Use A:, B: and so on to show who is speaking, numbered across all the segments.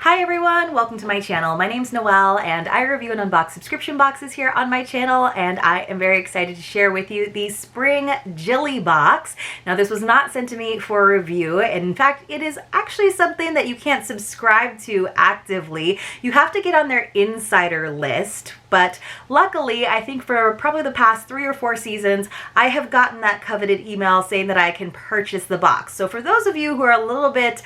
A: Hi everyone, welcome to my channel. My name's Noel and I review and unbox subscription boxes here on my channel, and I am very excited to share with you the spring Jilly Box. Now this was not sent to me for review. In fact, it is actually something that you can't subscribe to actively. You have to get on their insider list, but luckily I think for probably the past 3 or 4 seasons I have gotten that coveted email saying that I can purchase the box. So for those of you who are a little bit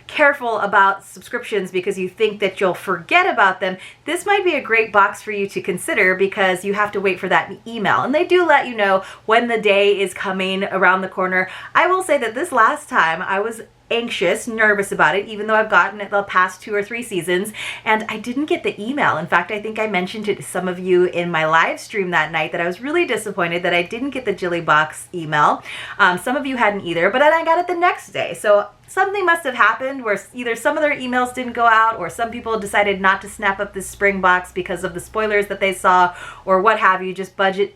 A: careful about subscriptions because you think that you'll forget about them, this might be a great box for you to consider because you have to wait for that email. And they do let you know when the day is coming around the corner. I will say that this last time I was anxious, nervous about it, even though I've gotten it the past 2 or 3 seasons, and I didn't get the email. In fact, I think I mentioned it to some of you in my live stream that night that I was really disappointed that I didn't get the Jilly Box email. Some of you hadn't either, but then I got it the next day. So something must have happened where either some of their emails didn't go out or some people decided not to snap up this spring box because of the spoilers that they saw or what have you, just budget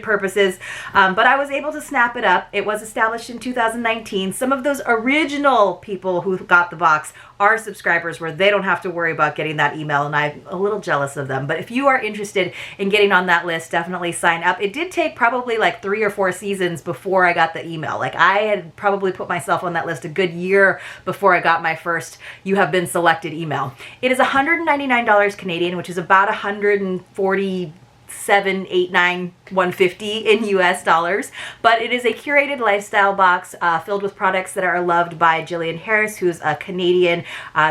A: purposes. But I was able to snap it up. It was established in 2019. Some of those original people who got the box are subscribers where they don't have to worry about getting that email, and I'm a little jealous of them. But if you are interested in getting on that list, definitely sign up. It did take probably like 3 or 4 seasons before I got the email. Like I had probably put myself on that list a good year before I got my first "you have been selected" email. It is $199 Canadian, which is about 147, 89, 150 in US dollars, but it is a curated lifestyle box filled with products that are loved by Jillian Harris, who's a Canadian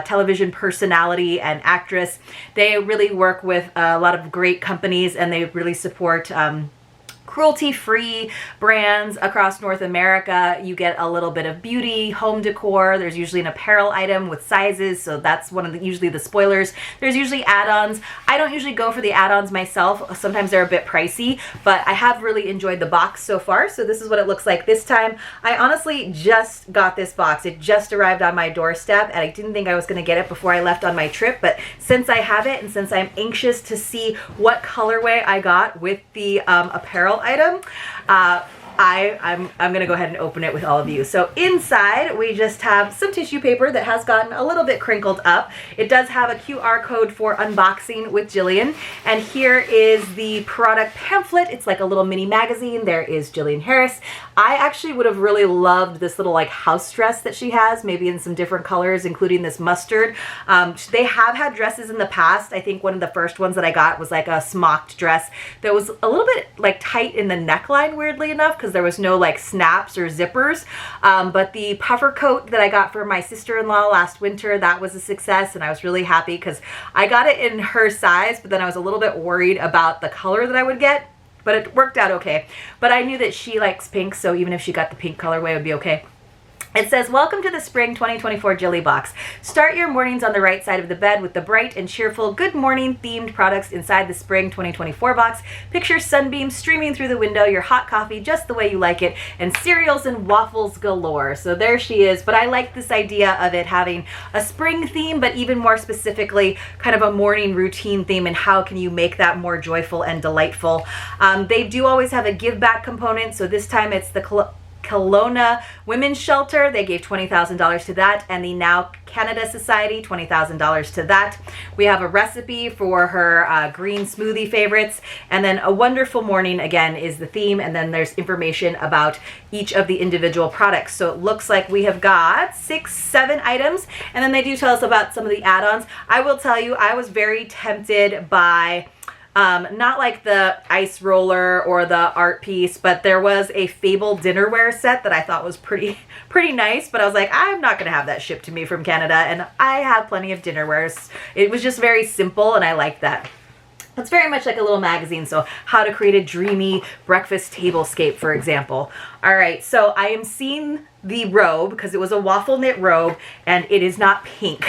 A: television personality and actress. They really work with a lot of great companies, and they really support cruelty-free brands across North America. You get a little bit of beauty, home decor. There's usually an apparel item with sizes, so that's one of the usually the spoilers. There's usually add-ons. I don't usually go for the add-ons myself. Sometimes they're a bit pricey, but I have really enjoyed the box so far. So this is what it looks like this time. I honestly just got this box. It just arrived on my doorstep, and I didn't think I was going to get it before I left on my trip, but since I have it and since I'm anxious to see what colorway I got with the apparel item, I'm gonna go ahead and open it with all of you. So inside we just have some tissue paper that has gotten a little bit crinkled up. It does have a QR code for unboxing with Jillian, and here is the product pamphlet. It's like a little mini magazine. There is Jillian Harris. I actually would have really loved this little like house dress that she has, maybe in some different colors, including this mustard. They have had dresses in the past. I think one of the first ones that I got was like a smocked dress that was a little bit like tight in the neckline, weirdly enough, because there was no like snaps or zippers. But the puffer coat that I got for my sister-in-law last winter, that was a success, and I was really happy because I got it in her size, but then I was a little bit worried about the color that I would get, but it worked out okay. But I knew that she likes pink, so even if she got the pink colorway, it would be okay. It says, "Welcome to the Spring 2024 Jilly Box. Start your mornings on the right side of the bed with the bright and cheerful good morning themed products inside the Spring 2024 box. Picture sunbeams streaming through the window, your hot coffee just the way you like it, and cereals and waffles galore." So there she is. But I like this idea of it having a spring theme, but even more specifically, kind of a morning routine theme, and how can you make that more joyful and delightful. They do always have a give back component. So this time it's the Kelowna Women's Shelter. They gave $20,000 to that, and the Now Canada Society, $20,000 to that. We have a recipe for her green smoothie favorites, and then a wonderful morning again is the theme, and then there's information about each of the individual products. So it looks like we have got 6, 7 items, and then they do tell us about some of the add-ons. I will tell you, I was very tempted by not like the ice roller or the art piece, but there was a Fable dinnerware set that I thought was pretty nice, but I was like, I'm not gonna have that shipped to me from Canada, and I have plenty of dinnerwares. It was just very simple, and I liked that. It's very much like a little magazine, so how to create a dreamy breakfast tablescape, for example. All right, so I am seeing the robe because it was a waffle knit robe, and it is not pink.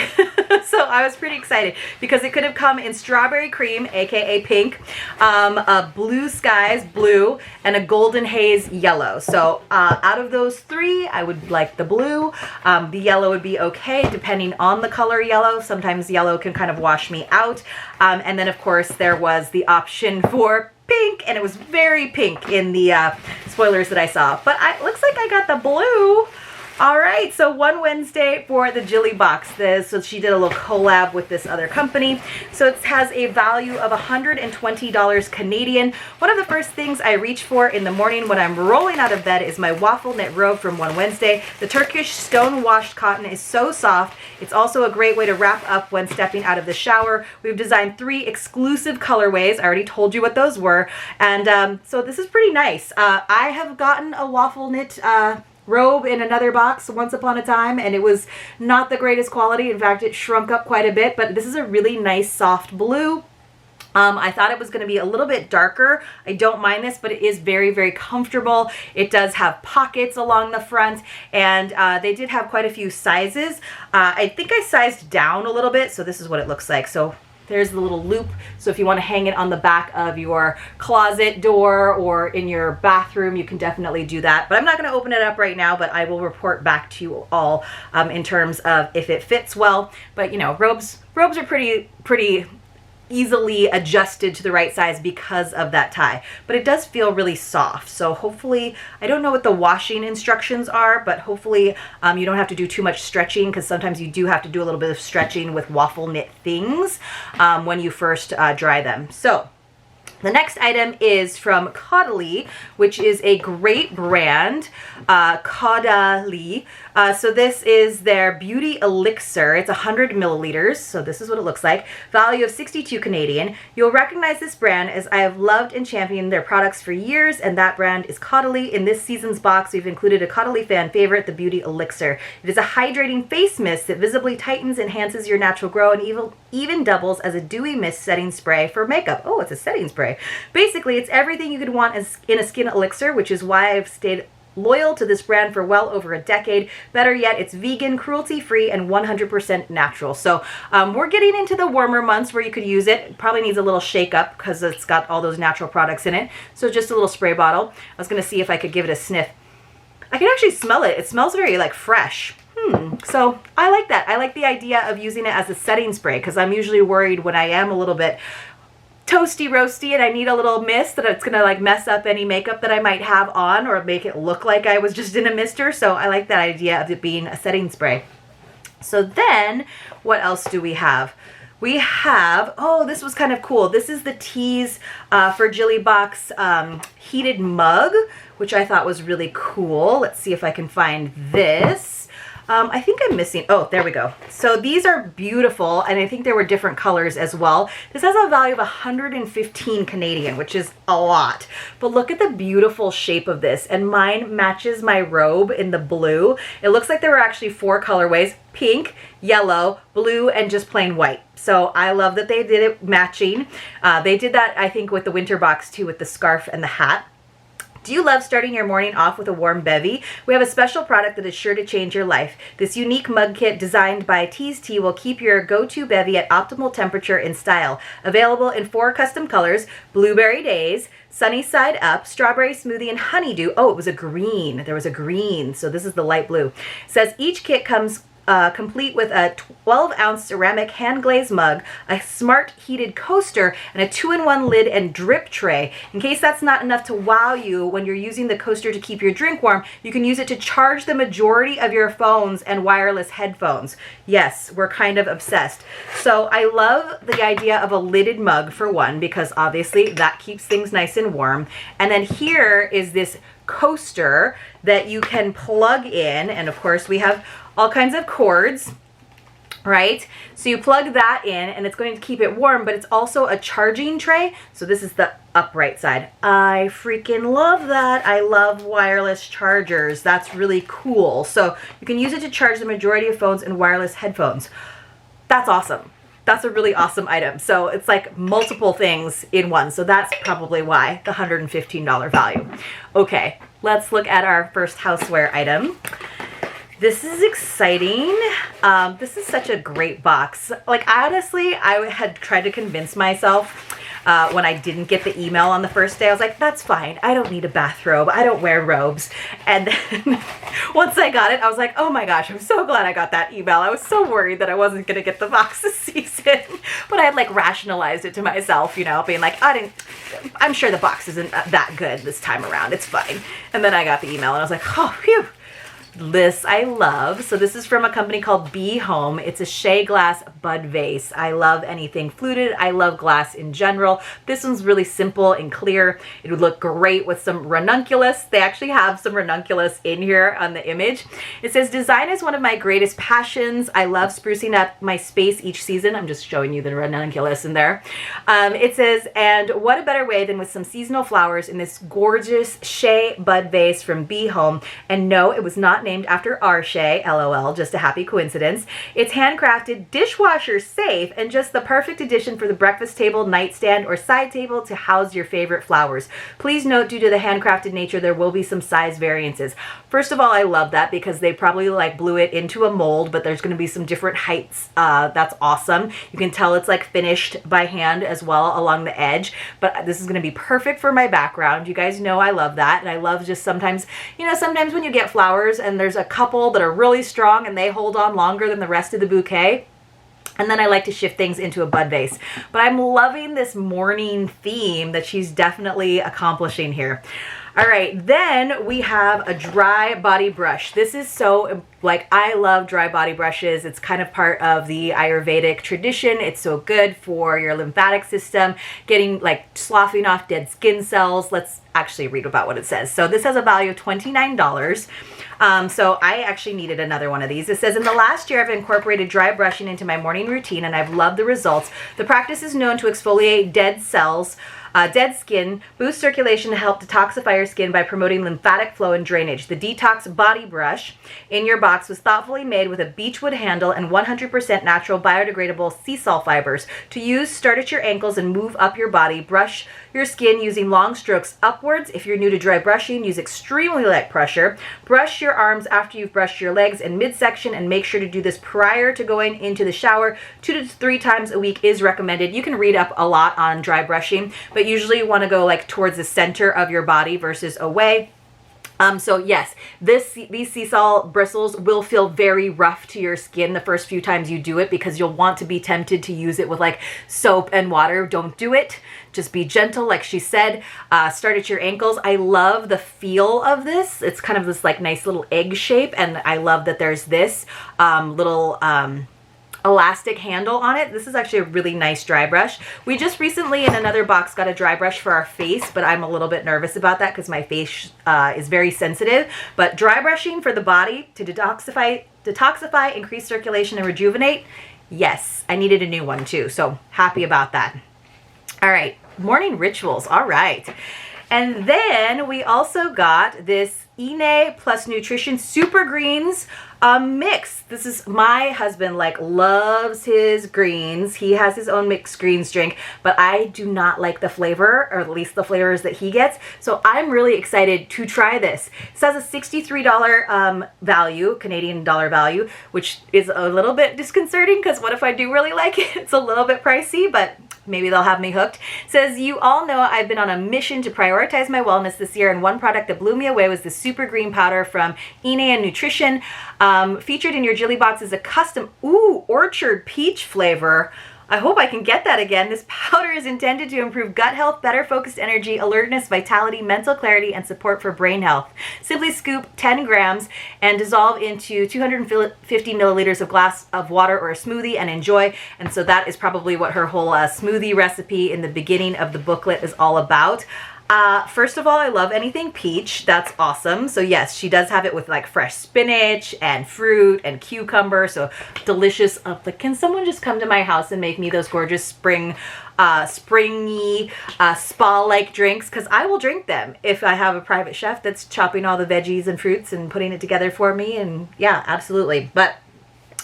A: So I was pretty excited because it could have come in strawberry cream, aka pink, a blue skies blue, and a golden haze yellow. So out of those 3, I would like the blue. The yellow would be okay depending on the color yellow. Sometimes yellow can kind of wash me out. And then of course there was the option for pink, and it was very pink in the spoilers that I saw. But it looks like I got the blue. All right, so one Wednesday for the Jilly Box. So she did a little collab with this other company. So it has a value of $120 Canadian. One of the first things I reach for in the morning when I'm rolling out of bed is my waffle knit robe from One Wednesday. The Turkish stone washed cotton is so soft. It's also a great way to wrap up when stepping out of the shower. We've designed 3 exclusive colorways. I already told you what those were. And so this is pretty nice. I have gotten a waffle knit robe in another box once upon a time, and it was not the greatest quality. In fact, it shrunk up quite a bit, but this is a really nice soft blue. I thought it was going to be a little bit darker. I don't mind this, but it is very, very comfortable. It does have pockets along the front, and they did have quite a few sizes. I think I sized down a little bit, so this is what it looks like. So there's the little loop. So if you want to hang it on the back of your closet door or in your bathroom, you can definitely do that. But I'm not going to open it up right now, but I will report back to you all in terms of if it fits well. But you know, robes are pretty easily adjusted to the right size because of that tie, but it does feel really soft. So hopefully, I don't know what the washing instructions are, but hopefully you don't have to do too much stretching, because sometimes you do have to do a little bit of stretching with waffle knit things when you first dry them. So the next item is from Caudalie, which is a great brand, Caudalie. So this is their beauty elixir. It's 100 milliliters. So this is what it looks like. Value of 62 Canadian. You'll recognize this brand as I have loved and championed their products for years, and that brand is Caudalie. In this season's box, we've included a Caudalie fan favorite, the beauty elixir. It is a hydrating face mist that visibly tightens, enhances your natural glow, and even doubles as a dewy mist setting spray for makeup. Oh, it's a setting spray. Basically, it's everything you could want in a skin elixir, which is why I've stayed loyal to this brand for well over a decade. Better yet, it's vegan, cruelty-free, and 100% natural. So we're getting into the warmer months where you could use it. It probably needs a little shake up because it's got all those natural products in it. So just a little spray bottle. I was going to see if I could give it a sniff. I can actually smell it. It smells very like fresh. So I like that. I like the idea of using it as a setting spray, because I'm usually worried when I am a little bit toasty roasty and I need a little mist that it's gonna like mess up any makeup that I might have on or make it look like I was just in a mister. So I like that idea of it being a setting spray. So then what else do we have? We have, oh, this was kind of cool. This is the tease for Jilly Box heated mug, which I thought was really cool. Let's see if I can find this. I think I'm missing, oh, there we go. So these are beautiful, and I think there were different colors as well. This has a value of 115 Canadian, which is a lot. But look at the beautiful shape of this, and mine matches my robe in the blue. It looks like there were actually 4 colorways: pink, yellow, blue, and just plain white. So I love that they did it matching. They did that, I think, with the winter box too, with the scarf and the hat. Do you love starting your morning off with a warm bevy? We have a special product that is sure to change your life. This unique mug kit designed by Tease Tea will keep your go-to bevy at optimal temperature and style. Available in 4 custom colors: Blueberry Days, Sunny Side Up, Strawberry Smoothie, and Honeydew. Oh, it was a green. There was a green. So this is the light blue. It says each kit comes complete with a 12-ounce ceramic hand-glazed mug, a smart heated coaster, and a 2-in-1 lid and drip tray. In case that's not enough to wow you when you're using the coaster to keep your drink warm, you can use it to charge the majority of your phones and wireless headphones. Yes, we're kind of obsessed. So I love the idea of a lidded mug, for one, because obviously that keeps things nice and warm. And then here is this coaster that you can plug in, and of course we have all kinds of cords, right? So you plug that in and it's going to keep it warm, but it's also a charging tray. So this is the upright side. I freaking love that. I love wireless chargers. That's really cool. So you can use it to charge the majority of phones and wireless headphones. That's awesome. That's a really awesome item. So it's like multiple things in one. So that's probably why the $115 value. Okay, let's look at our first houseware item. This is exciting. This is such a great box. Like, honestly, I had tried to convince myself when I didn't get the email on the first day. I was like, that's fine. I don't need a bathrobe. I don't wear robes. And then once I got it, I was like, oh my gosh, I'm so glad I got that email. I was so worried that I wasn't going to get the box this season. But I had like rationalized it to myself, you know, being like, I'm sure the box isn't that good this time around. It's fine. And then I got the email and I was like, oh, phew. This I love. So this is from a company called Be Home. It's a shea glass bud vase. I love anything fluted. I love glass in general. This one's really simple and clear. It would look great with some ranunculus. They actually have some ranunculus in here on the image. It says, design is one of my greatest passions. I love sprucing up my space each season. I'm just showing you the ranunculus in there. It says, and what a better way than with some seasonal flowers in this gorgeous shea bud vase from Be Home. And no, it was not named after our shea, LOL, just a happy coincidence. It's handcrafted, dishwasher safe, and just the perfect addition for the breakfast table, nightstand, or side table to house your favorite flowers. Please note, due to the handcrafted nature, there will be some size variances. First of all, I love that because they probably like blew it into a mold, but there's going to be some different heights. That's awesome. You can tell it's like finished by hand as well along the edge, but this is going to be perfect for my background. You guys know I love that, and I love just sometimes, you know, sometimes when you get flowers and there's a couple that are really strong and they hold on longer than the rest of the bouquet. And then I like to shift things into a bud vase. But I'm loving this morning theme that she's definitely accomplishing here. All right, then we have a dry body brush. This is so, like, I love dry body brushes. It's kind of part of the Ayurvedic tradition. It's so good for your lymphatic system, getting, like, sloughing off dead skin cells. Let's actually read about what it says. So this has a value of $29. So I actually needed another one of these. It says, in the last year, I've incorporated dry brushing into my morning routine, and I've loved the results. The practice is known to exfoliate dead cells, dead skin, boost circulation to help detoxify your skin by promoting lymphatic flow and drainage. The Detox Body Brush in your box was thoughtfully made with a beechwood handle and 100% natural biodegradable sea salt fibers. To use, start at your ankles and move up your body. Brush your skin using long strokes upwards. If you're new to dry brushing, use extremely light pressure. Brush your arms after you've brushed your legs and midsection, and make sure to do this prior to going into the shower. 2 to 3 times a week is recommended. You can read up a lot on dry brushing, but usually you want to go like towards the center of your body versus away. So yes, these sea salt bristles will feel very rough to your skin the first few times you do it, because you'll want to be tempted to use it with like soap and water. Don't do it. Just be gentle, like she said. Start at your ankles. I love the feel of this. It's kind of this like nice little egg shape, and I love that there's this little elastic handle on it. This is actually a really nice dry brush. We just recently in another box got a dry brush for our face, but I'm a little bit nervous about that because my face is very sensitive. But dry brushing for the body to detoxify, increase circulation, and rejuvenate. Yes, I needed a new one too, so happy about that. All right, morning rituals. All right. And then we also got this Ena Nutrition Super Greens mix. This is, my husband like loves his greens. He has his own mixed greens drink, but I do not like the flavor, or at least the flavors that he gets. So I'm really excited to try this. It says a $63 value, Canadian dollar value, which is a little bit disconcerting because what if I do really like it? It's a little bit pricey, but maybe they'll have me hooked. It says, you all know I've been on a mission to prioritize my wellness this year, and one product that blew me away was the super green powder from Ena Nutrition. Featured in your Jilly Box is a custom, orchard peach flavor. I hope I can get that again. This powder is intended to improve gut health, better focused energy, alertness, vitality, mental clarity, and support for brain health. Simply scoop 10 grams and dissolve into 250 milliliters of glass of water or a smoothie and enjoy. And so that is probably what her whole smoothie recipe in the beginning of the booklet is all about. First of all, I love anything peach. That's awesome. So yes, she does have it with like fresh spinach and fruit and cucumber. So delicious. Like, can someone just come to my house and make me those gorgeous springy, spa-like drinks? Because I will drink them if I have a private chef that's chopping all the veggies and fruits and putting it together for me. And yeah, absolutely. But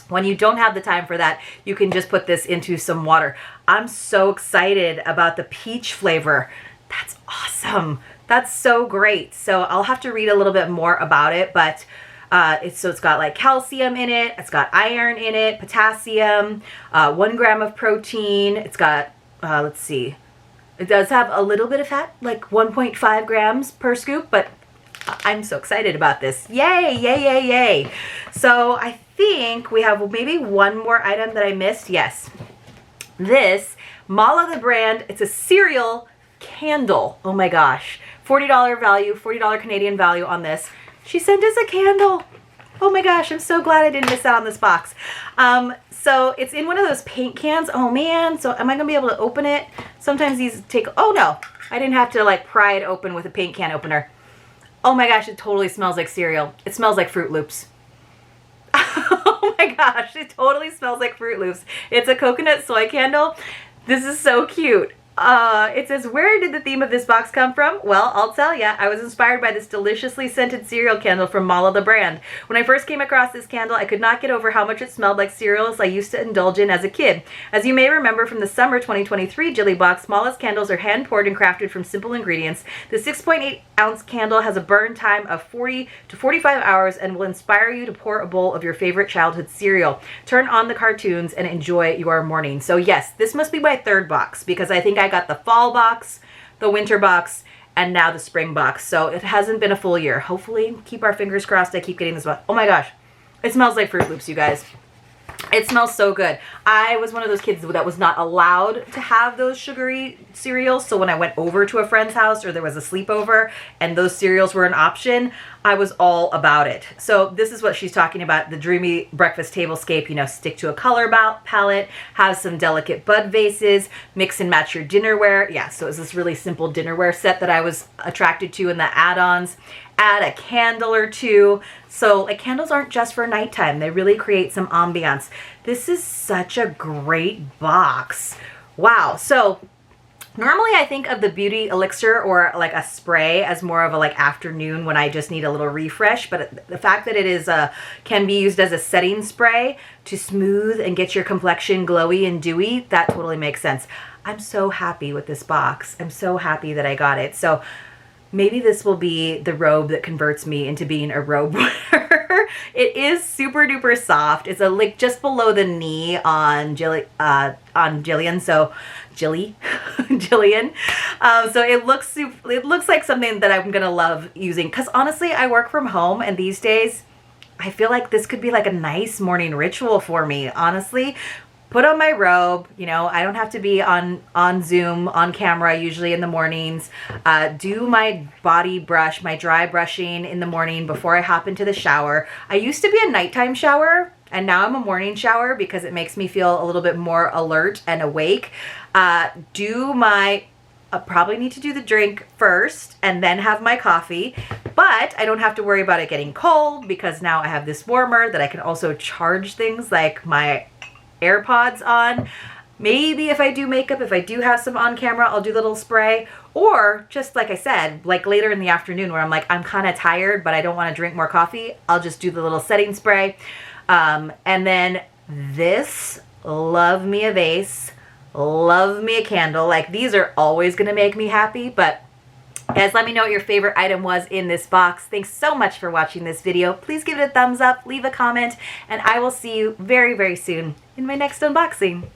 A: when you don't have the time for that, you can just put this into some water. I'm so excited about the peach flavor. That's awesome. That's so great. So I'll have to read a little bit more about it, but it's got like calcium in it. It's got iron in it, potassium, 1 gram of protein. It's got, let's see, it does have a little bit of fat, like 1.5 grams per scoop, but I'm so excited about this. Yay, yay, yay, yay. So I think we have maybe one more item that I missed. Yes. This Mala the brand, it's a cereal candle. Oh my gosh. $40 value, $40 Canadian value on this. She sent us a candle. Oh my gosh, I'm so glad I didn't miss out on this box. So it's in one of those paint cans. Oh man, so am I gonna be able to open it? Sometimes these take, oh no, I didn't have to like pry it open with a paint can opener. Oh my gosh, it totally smells like cereal. It smells like Fruit Loops. Oh my gosh, it totally smells like Fruit Loops. It's a coconut soy candle. This is so cute. It says, where did the theme of this box come from? Well, I'll tell ya. I was inspired by this deliciously scented cereal candle from Mala the brand. When I first came across this candle, I could not get over how much it smelled like cereals I used to indulge in as a kid. As you may remember from the summer 2023 Jilly Box, Mala's candles are hand-poured and crafted from simple ingredients. The 6.8-ounce candle has a burn time of 40 to 45 hours and will inspire you to pour a bowl of your favorite childhood cereal. Turn on the cartoons and enjoy your morning. So yes, this must be my third box because I think I got the fall box, the winter box, and now the spring box. So it hasn't been a full year. Hopefully, keep our fingers crossed I keep getting this one. Oh my gosh, it smells like Fruit Loops, you guys. It smells so good. I was one of those kids that was not allowed to have those sugary cereals. So when I went over to a friend's house or there was a sleepover and those cereals were an option, I was all about it. So this is what she's talking about. The dreamy breakfast tablescape, you know, stick to a color palette, have some delicate bud vases, mix and match your dinnerware. Yeah, so it's this really simple dinnerware set that I was attracted to in the add-ons. Add a candle or two. So like candles aren't just for nighttime. They really create some ambiance. This is such a great box. Wow. So normally I think of the beauty elixir or like a spray as more of a like afternoon when I just need a little refresh. But the fact that it is can be used as a setting spray to smooth and get your complexion glowy and dewy, that totally makes sense. I'm so happy with this box. I'm so happy that I got it. So maybe this will be the robe that converts me into being a robe wearer. It is super duper soft. It's a like just below the knee on Jillian. So Jillian. So it looks like something that I'm gonna love using. Cause honestly, I work from home and these days I feel like this could be like a nice morning ritual for me, honestly. Put on my robe, you know, I don't have to be on Zoom, on camera, usually in the mornings. Do my body brush, my dry brushing in the morning before I hop into the shower. I used to be a nighttime shower, and now I'm a morning shower because it makes me feel a little bit more alert and awake. Probably need to do the drink first and then have my coffee, but I don't have to worry about it getting cold because now I have this warmer that I can also charge things like my AirPods on. Maybe if I do makeup, if I do have some on camera, I'll do the little spray. Or just like I said, like later in the afternoon where I'm like, I'm kind of tired, but I don't want to drink more coffee, I'll just do the little setting spray. And then this, love me a vase, love me a candle. Like these are always going to make me happy, but guys, let me know what your favorite item was in this box. Thanks so much for watching this video. Please give it a thumbs up, leave a comment, and I will see you very, very soon in my next unboxing.